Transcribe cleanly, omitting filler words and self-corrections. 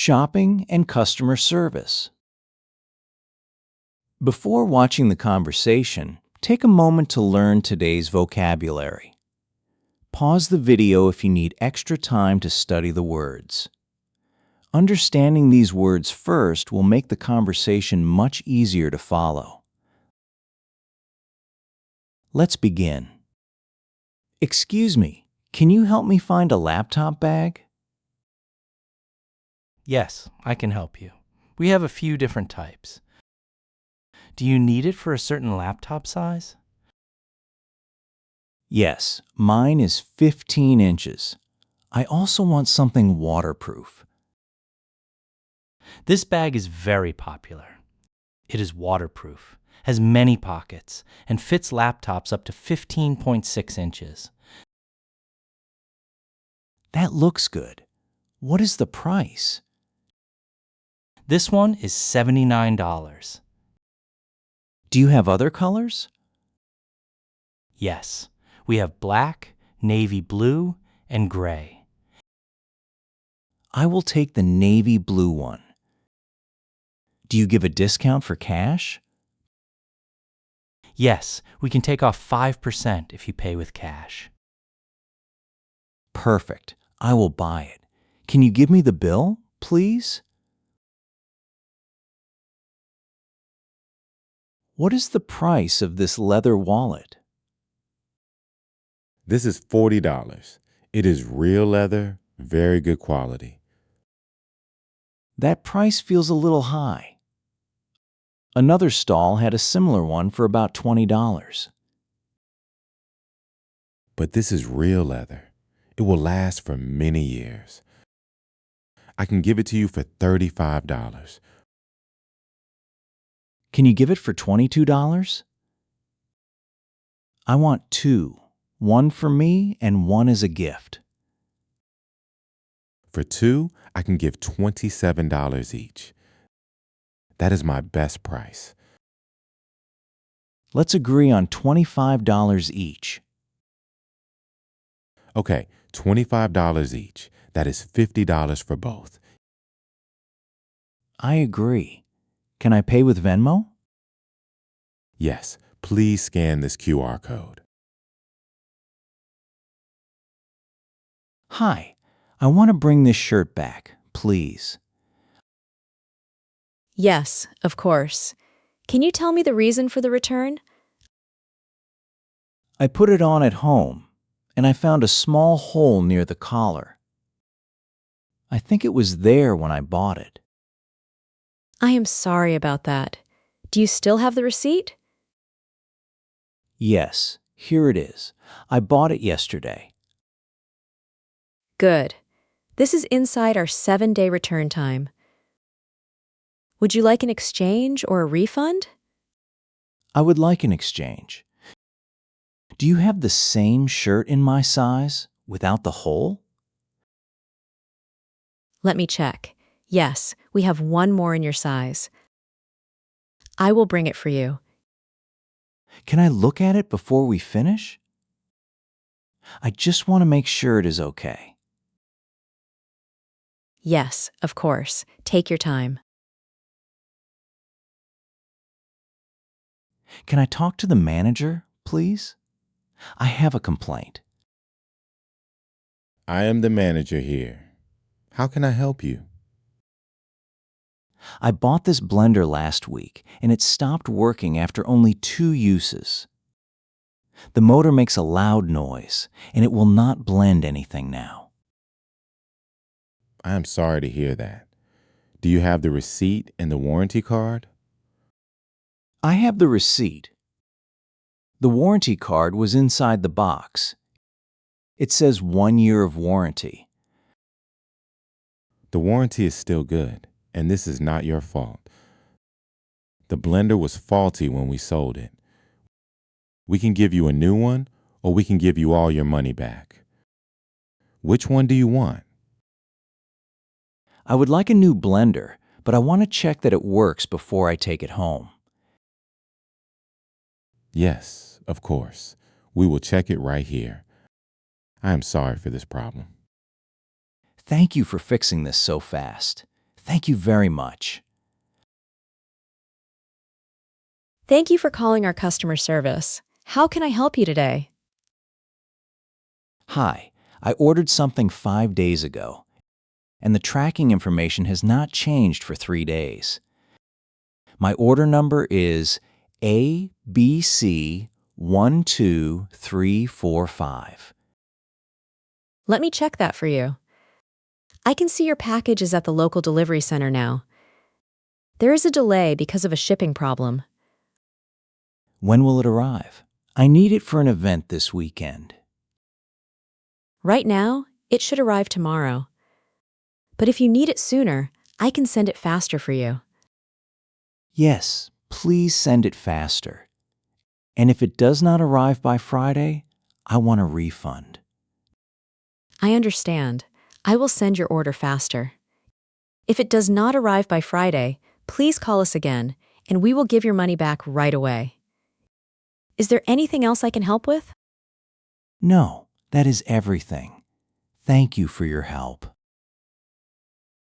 Shopping and customer service. Before watching the conversation, take a moment to learn today's vocabulary. Pause the video if you need extra time to study the words. Understanding these words first will make the conversation much easier to follow. Let's begin. Excuse me, can you help me find a laptop bag? Yes, I can help you. We have a few different types. Do you need it for a certain laptop size? Yes, mine is 15 inches. I also want something waterproof. This bag is very popular. It is waterproof, has many pockets, and fits laptops up to 15.6 inches. That looks good. What is the price? This one is $79. Do you have other colors? Yes, we have black, navy blue, and gray. I will take the navy blue one. Do you give a discount for cash? Yes, we can take off 5% if you pay with cash. Perfect. I will buy it. Can you give me the bill, please? What is the price of this leather wallet? This is $40. It is real leather, very good quality. That price feels a little high. Another stall had a similar one for about $20. But this is real leather. It will last for many years. I can give it to you for $35. Can you give it for $22? I want two, one for me and one as a gift. For two, I can give $27 each. That is my best price. Let's agree on $25 each. Okay, $25 each. That is $50 for both. I agree. Can I pay with Venmo? Yes, please scan this QR code. Hi, I want to bring this shirt back, please. Yes, of course. Can you tell me the reason for the return? I put it on at home, and I found a small hole near the collar. I think it was there when I bought it. I am sorry about that. Do you still have the receipt? Yes, here it is. I bought it yesterday. Good. This is inside our 7-day return time. Would you like an exchange or a refund? I would like an exchange. Do you have the same shirt in my size, without the hole? Let me check. Yes, we have one more in your size. I will bring it for you. Can I look at it before we finish? I just want to make sure it is okay. Yes, of course. Take your time. Can I talk to the manager, please? I have a complaint. I am the manager here. How can I help you? I bought this blender last week, and it stopped working after only 2 uses. The motor makes a loud noise, and it will not blend anything now. I am sorry to hear that. Do you have the receipt and the warranty card? I have the receipt. The warranty card was inside the box. It says 1 year of warranty. The warranty is still good, and this is not your fault. The blender was faulty when we sold it. We can give you a new one, or we can give you all your money back. Which one do you want? I would like a new blender, but I want to check that it works before I take it home. Yes, of course. We will check it right here. I am sorry for this problem. Thank you for fixing this so fast. Thank you very much. Thank you for calling our customer service. How can I help you today? Hi, I ordered something 5 days ago, and the tracking information has not changed for 3 days. My order number is ABC12345. Let me check that for you. I can see your package is at the local delivery center now. There is a delay because of a shipping problem. When will it arrive? I need it for an event this weekend. Right now, it should arrive tomorrow. But if you need it sooner, I can send it faster for you. Yes, please send it faster. And if it does not arrive by Friday, I want a refund. I understand. I will send your order faster. If it does not arrive by Friday, please call us again, and we will give your money back right away. Is there anything else I can help with? No, that is everything. Thank you for your help.